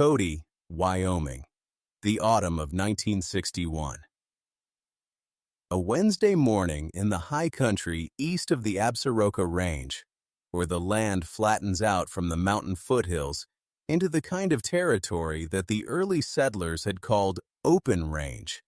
Cody, Wyoming, the autumn of 1961. A Wednesday morning in the high country east of the Absaroka Range, where the land flattens out from the mountain foothills into the kind of territory that the early settlers had called open range,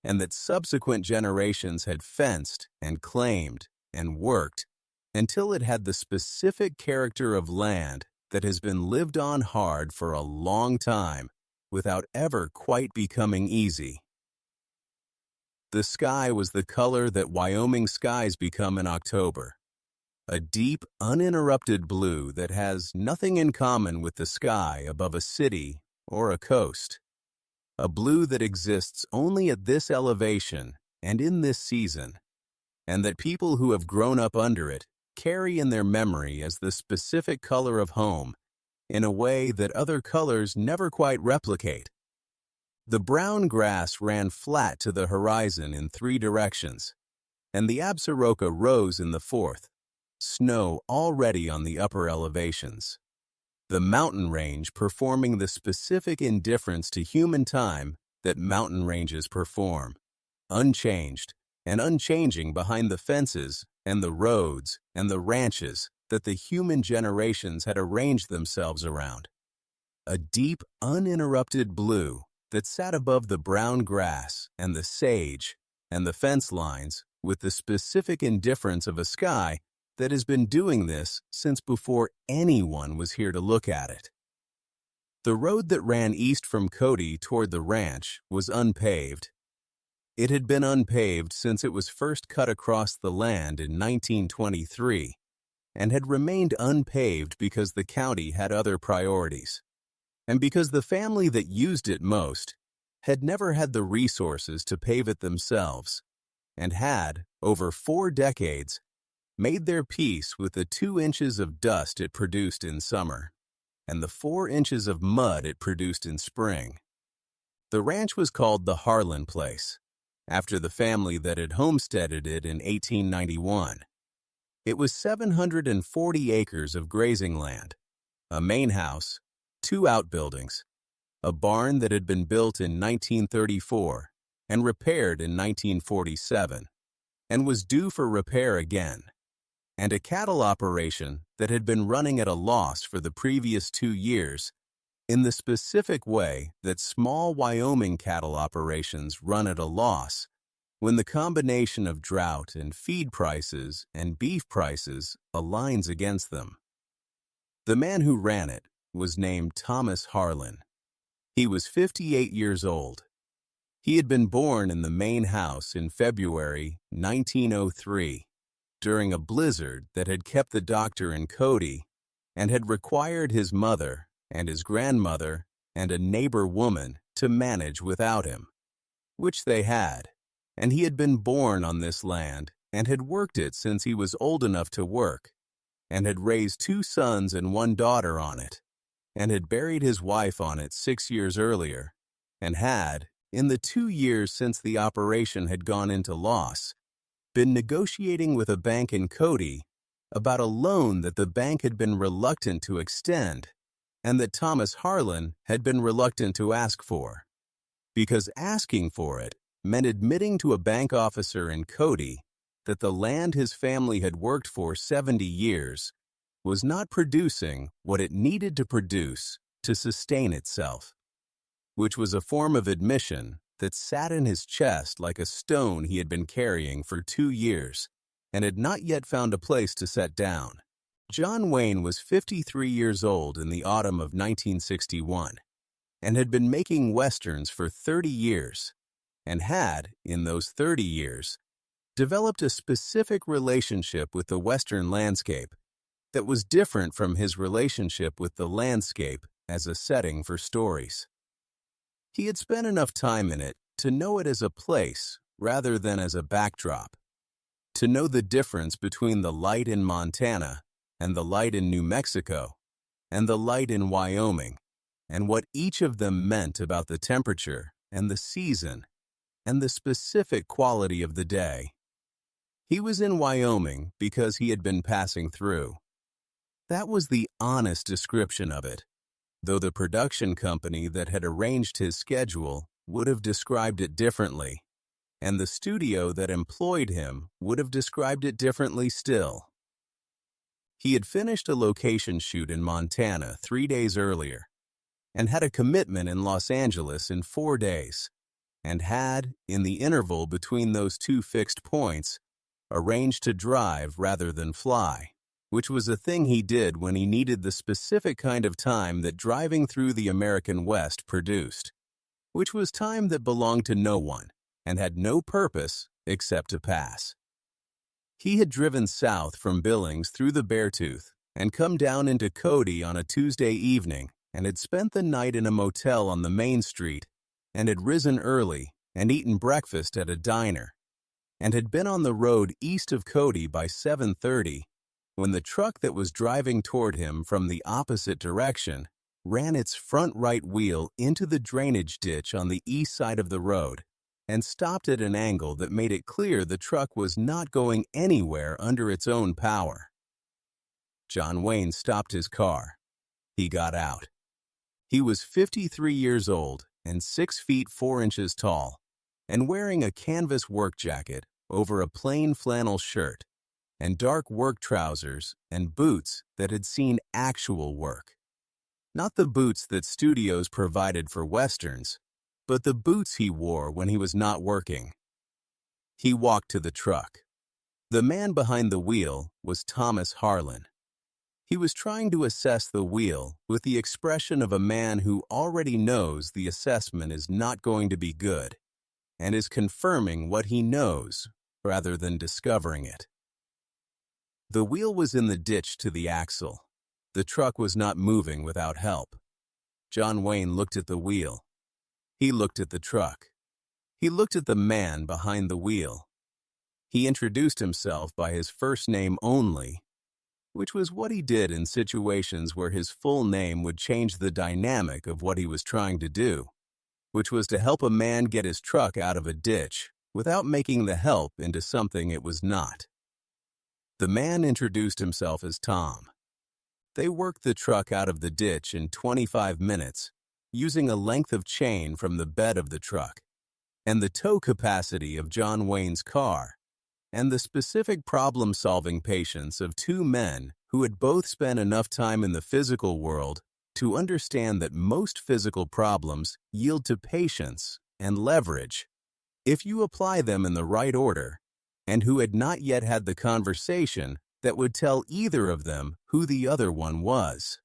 and that subsequent generations had fenced and claimed and worked until it had the specific character of land that has been lived on hard for a long time without ever quite becoming easy. The sky was the color that Wyoming skies become in October, a deep, uninterrupted blue that has nothing in common with the sky above a city or a coast, a blue that exists only at this elevation and in this season, and that people who have grown up under it carry in their memory as the specific color of home in a way that other colors never quite replicate. The brown grass ran flat to the horizon in 3 directions, and the Absaroka rose in the 4th, snow already on the upper elevations. The mountain range performing the specific indifference to human time that mountain ranges perform, unchanged and unchanging behind the fences and the roads and the ranches that the human generations had arranged themselves around. A deep, uninterrupted blue that sat above the brown grass and the sage and the fence lines with the specific indifference of a sky that has been doing this since before anyone was here to look at it. The road that ran east from Cody toward the ranch was unpaved. It had been unpaved since it was first cut across the land in 1923 and had remained unpaved because the county had other priorities, and because the family that used it most had never had the resources to pave it themselves, and had, over 4 decades, made their peace with the 2 inches of dust it produced in summer, and the 4 inches of mud it produced in spring. The ranch was called the Harlan place, after the family that had homesteaded it in 1891. It was 740 acres of grazing land, a main house, 2 outbuildings, a barn that had been built in 1934 and repaired in 1947 and was due for repair again, and a cattle operation that had been running at a loss for the previous 2 years in the specific way that small Wyoming cattle operations run at a loss when the combination of drought and feed prices and beef prices aligns against them. The man who ran it was named Thomas Harlan. He was 58 years old. He had been born in the main house in February 1903 during a blizzard that had kept the doctor in Cody and had required his mother and his grandmother and a neighbor woman to manage without him, which they had, and he had been born on this land and had worked it since he was old enough to work, and had raised 2 sons and 1 daughter on it, and had buried his wife on it 6 years earlier, and had, in the 2 years since the operation had gone into loss, been negotiating with a bank in Cody about a loan that the bank had been reluctant to extend and that Thomas Harlan had been reluctant to ask for, because asking for it meant admitting to a bank officer in Cody that the land his family had worked for 70 years was not producing what it needed to produce to sustain itself, which was a form of admission that sat in his chest like a stone he had been carrying for 2 years and had not yet found a place to set down. John Wayne was 53 years old in the autumn of 1961 and had been making westerns for 30 years and had, in those 30 years, developed a specific relationship with the western landscape that was different from his relationship with the landscape as a setting for stories. He had spent enough time in it to know it as a place rather than as a backdrop, to know the difference between the light in Montana and the light in New Mexico and the light in Wyoming, and what each of them meant about the temperature and the season and the specific quality of the day. He was in Wyoming because he had been passing through. That was the honest description of it. though the production company that had arranged his schedule would have described it differently, and the studio that employed him would have described it differently still. He had finished a location shoot in Montana 3 days earlier, and had a commitment in Los Angeles in 4 days, and had, in the interval between those two fixed points, arranged to drive rather than fly, which was a thing he did when he needed the specific kind of time that driving through the American West produced, which was time that belonged to no one and had no purpose except to pass. He had driven south from Billings through the Beartooth and come down into Cody on a Tuesday evening and had spent the night in a motel on the main street and had risen early and eaten breakfast at a diner and had been on the road east of Cody by 7:30 when the truck that was driving toward him from the opposite direction ran its front right wheel into the drainage ditch on the east side of the road and stopped at an angle that made it clear the truck was not going anywhere under its own power. John Wayne stopped his car. He got out. He was 53 years old and 6 feet 4 inches tall, and wearing a canvas work jacket over a plain flannel shirt and dark work trousers and boots that had seen actual work. Not the boots that studios provided for westerns, but the boots he wore when he was not working. He walked to the truck. The man behind the wheel was Thomas Harlan. He was trying to assess the wheel with the expression of a man who already knows the assessment is not going to be good and is confirming what he knows rather than discovering it. The wheel was in the ditch to the axle. The truck was not moving without help. John Wayne looked at the wheel. He looked at the truck. He looked at the man behind the wheel. He introduced himself by his first name only, which was what he did in situations where his full name would change the dynamic of what he was trying to do, which was to help a man get his truck out of a ditch without making the help into something it was not. The man introduced himself as Tom. They worked the truck out of the ditch in 25 minutes, using a length of chain from the bed of the truck, and the tow capacity of John Wayne's car, and the specific problem-solving patience of 2 men who had both spent enough time in the physical world to understand that most physical problems yield to patience and leverage if you apply them in the right order, and who had not yet had the conversation that would tell either of them who the other one was,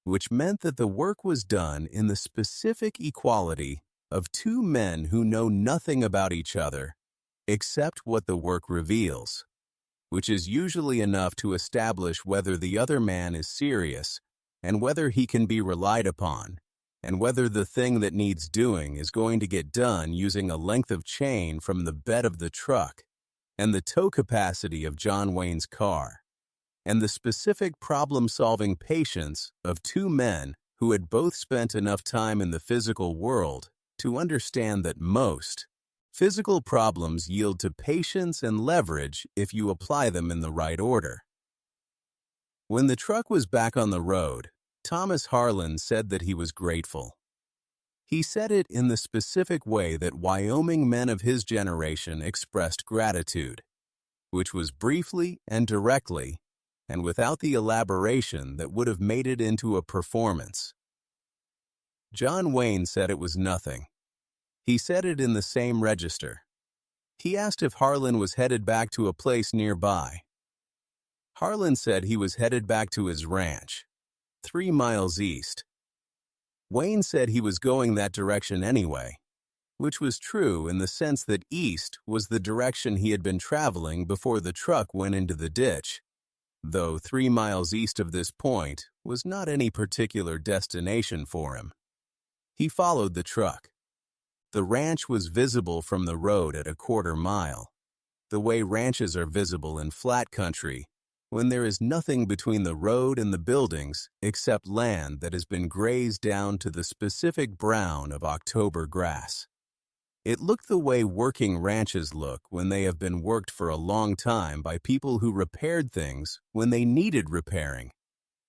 which meant that the work was done in the specific equality of 2 men who know nothing about each other except what the work reveals, which is usually enough to establish whether the other man is serious and whether he can be relied upon, and whether the thing that needs doing is going to get done using a length of chain from the bed of the truck and the tow capacity of John Wayne's car, and the specific problem-solving patience of 2 men who had both spent enough time in the physical world to understand that most physical problems yield to patience and leverage if you apply them in the right order. When the truck was back on the road, Thomas Harlan said that he was grateful. He said it in the specific way that Wyoming men of his generation expressed gratitude, which was briefly and directly, and without the elaboration that would have made it into a performance. John Wayne said it was nothing. He said it in the same register. He asked if Harlan was headed back to a place nearby. Harlan said he was headed back to his ranch, 3 miles east. Wayne said he was going that direction anyway, which was true in the sense that east was the direction he had been traveling before the truck went into the ditch, though 3 miles east of this point was not any particular destination for him. He followed the truck. The ranch was visible from the road at a 1/4 mile, the way ranches are visible in flat country when there is nothing between the road and the buildings except land that has been grazed down to the specific brown of October grass. It looked the way working ranches look when they have been worked for a long time by people who repaired things when they needed repairing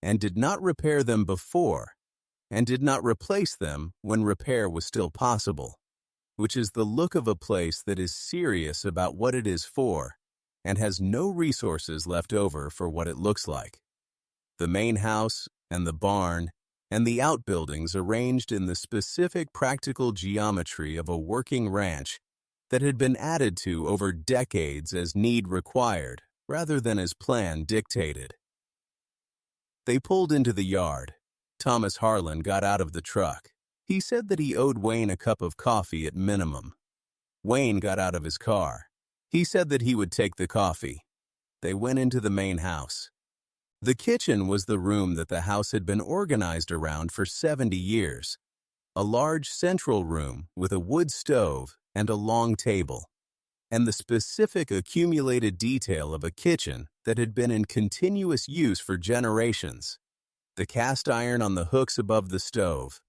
and did not repair them before, and did not replace them when repair was still possible, which is the look of a place that is serious about what it is for and has no resources left over for what it looks like. The main house and the barn and the outbuildings arranged in the specific practical geometry of a working ranch that had been added to over decades as need required rather than as plan dictated. They pulled into the yard. Thomas Harlan got out of the truck. He said that he owed Wayne a cup of coffee at minimum. Wayne got out of his car. He said that he would take the coffee. They went into the main house. The kitchen was the room that the house had been organized around for 70 years. A large central room with a wood stove and a long table, and the specific accumulated detail of a kitchen that had been in continuous use for generations. The cast iron on the hooks above the stove,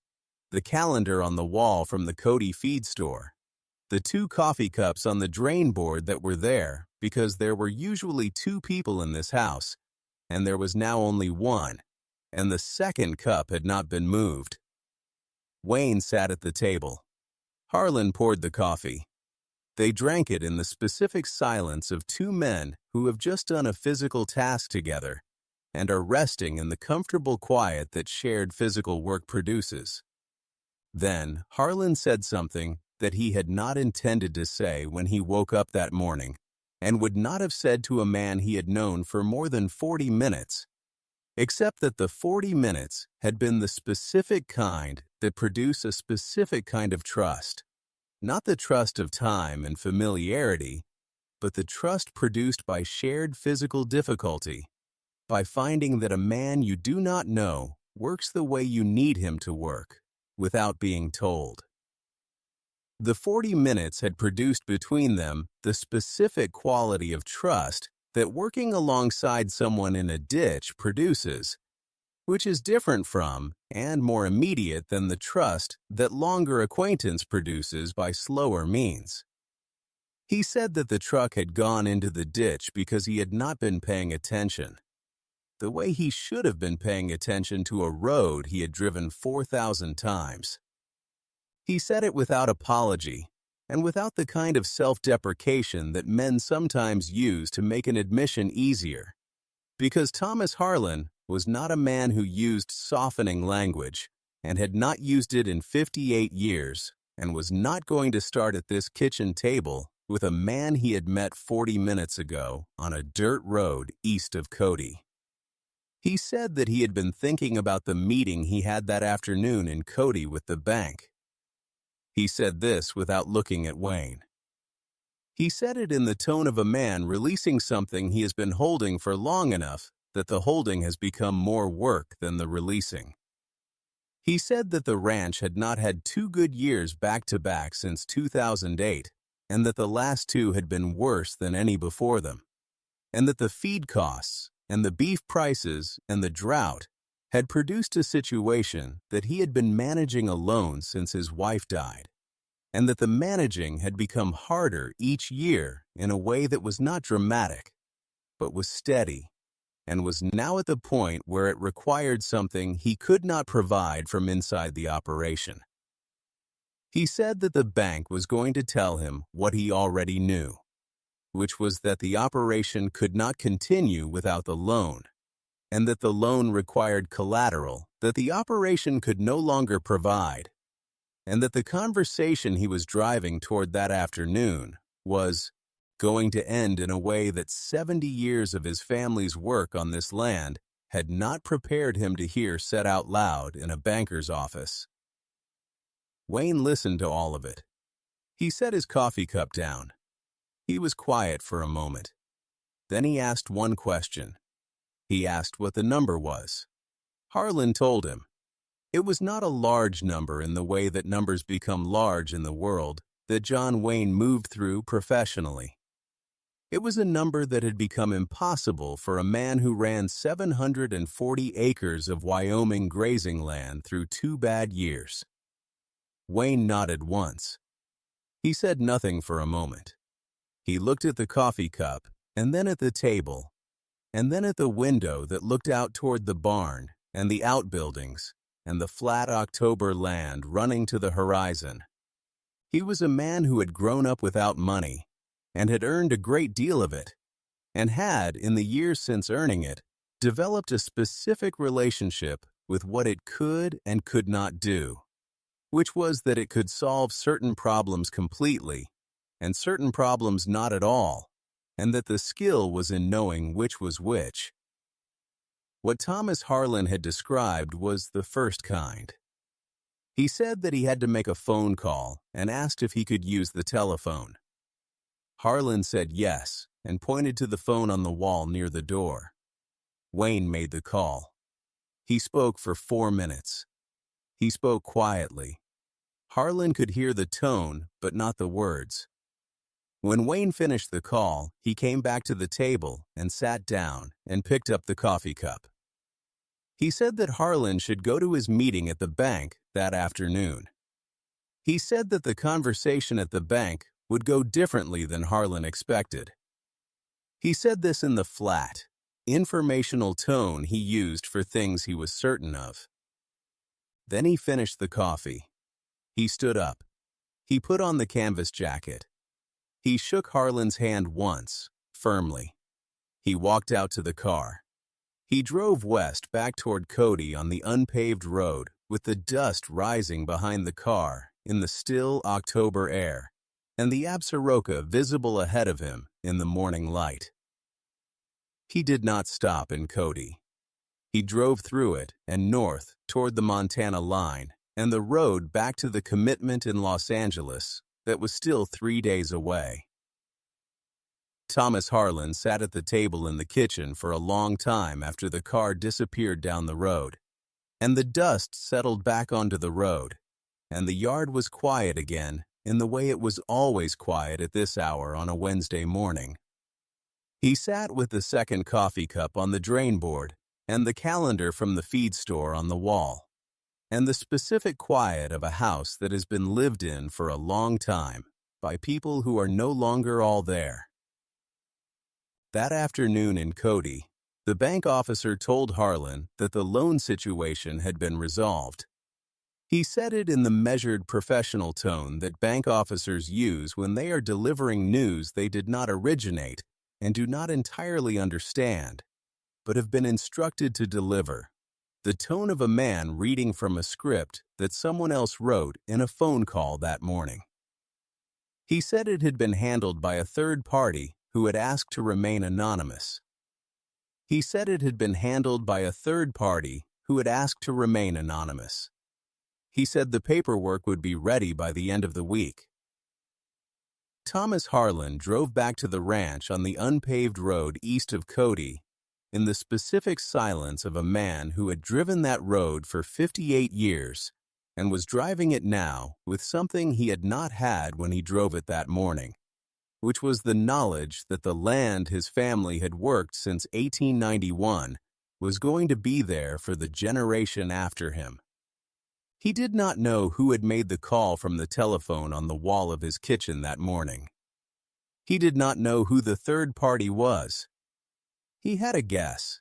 the calendar on the wall from the Cody feed store, the 2 coffee cups on the drain board that were there because there were usually 2 people in this house, and there was now only 1, and the second cup had not been moved. Wayne sat at the table. Harlan poured the coffee. They drank it in the specific silence of 2 men who have just done a physical task together and are resting in the comfortable quiet that shared physical work produces. Then Harlan said something that he had not intended to say when he woke up that morning and would not have said to a man he had known for more than 40 minutes, except that the 40 minutes had been the specific kind that produce a specific kind of trust. Not the trust of time and familiarity, but the trust produced by shared physical difficulty, by finding that a man you do not know works the way you need him to work, without being told. The 40 minutes had produced between them the specific quality of trust that working alongside someone in a ditch produces, which is different from and more immediate than the trust that longer acquaintance produces by slower means. He said that the truck had gone into the ditch because he had not been paying attention, the way he should have been paying attention to a road he had driven 4,000 times. He said it without apology and without the kind of self-deprecation that men sometimes use to make an admission easier, because Thomas Harlan was not a man who used softening language and had not used it in 58 years and was not going to start at this kitchen table with a man he had met 40 minutes ago on a dirt road east of Cody. He said that he had been thinking about the meeting he had that afternoon in Cody with the bank. He said this without looking at Wayne. He said it in the tone of a man releasing something he has been holding for long enough that the holding has become more work than the releasing. He said that the ranch had not had 2 good years back-to-back since 2008, and that the last 2 had been worse than any before them, and that the feed costs and the beef prices and the drought had produced a situation that he had been managing alone since his wife died, and that the managing had become harder each year in a way that was not dramatic, but was steady, and was now at the point where it required something he could not provide from inside the operation. He said that the bank was going to tell him what he already knew, which was that the operation could not continue without the loan, and that the loan required collateral that the operation could no longer provide, and that the conversation he was driving toward that afternoon was going to end in a way that 70 years of his family's work on this land had not prepared him to hear said out loud in a banker's office. Wayne listened to all of it. He set his coffee cup down. He was quiet for a moment. Then he asked one question. He asked what the number was. Harlan told him. It was not a large number in the way that numbers become large in the world that John Wayne moved through professionally. It was a number that had become impossible for a man who ran 740 acres of Wyoming grazing land through 2 bad years. Wayne nodded once. He said nothing for a moment. He looked at the coffee cup, and then at the table, and then at the window that looked out toward the barn and the outbuildings and the flat October land running to the horizon. He was a man who had grown up without money and had earned a great deal of it, and had, in the years since earning it, developed a specific relationship with what it could and could not do, which was that it could solve certain problems completely and certain problems not at all, and that the skill was in knowing which was which. What Thomas Harlan had described was the first kind. He said that he had to make a phone call and asked if he could use the telephone. Harlan said yes and pointed to the phone on the wall near the door. Wayne made the call. He spoke for 4 minutes. He spoke quietly. Harlan could hear the tone, but not the words. When Wayne finished the call, he came back to the table and sat down and picked up the coffee cup. He said that Harlan should go to his meeting at the bank that afternoon. He said that the conversation at the bank would go differently than Harlan expected. He said this in the flat, informational tone he used for things he was certain of. Then he finished the coffee. He stood up. He put on the canvas jacket. He shook Harlan's hand once, firmly. He walked out to the car. He drove west back toward Cody on the unpaved road with the dust rising behind the car in the still October air and the Absaroka visible ahead of him in the morning light. He did not stop in Cody. He drove through it and north toward the Montana line and the road back to the commitment in Los Angeles that was still 3 days away. Thomas Harlan sat at the table in the kitchen for a long time after the car disappeared down the road, and the dust settled back onto the road, and the yard was quiet again in the way it was always quiet at this hour on a Wednesday morning. He sat with the second coffee cup on the drain board and the calendar from the feed store on the wall, and the specific quiet of a house that has been lived in for a long time by people who are no longer all there. That afternoon in Cody, the bank officer told Harlan that the loan situation had been resolved. He said it in the measured professional tone that bank officers use when they are delivering news they did not originate and do not entirely understand, but have been instructed to deliver, the tone of a man reading from a script that someone else wrote in a phone call that morning. He said it had been handled by a third party who had asked to remain anonymous. He said it had been handled by a third party who had asked to remain anonymous. He said the paperwork would be ready by the end of the week. Thomas Harlan drove back to the ranch on the unpaved road east of Cody in the specific silence of a man who had driven that road for 58 years and was driving it now with something he had not had when he drove it that morning, which was the knowledge that the land his family had worked since 1891 was going to be there for the generation after him. He did not know who had made the call from the telephone on the wall of his kitchen that morning. He did not know who the third party was. He had a guess.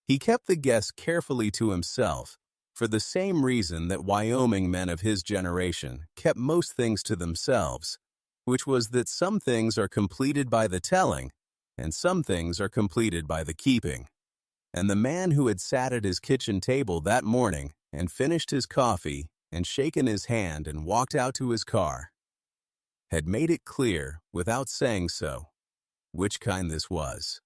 He kept the guess carefully to himself for the same reason that Wyoming men of his generation kept most things to themselves, which was that some things are completed by the telling and some things are completed by the keeping. And the man who had sat at his kitchen table that morning and finished his coffee and shaken his hand and walked out to his car had made it clear, without saying so, which kind this was.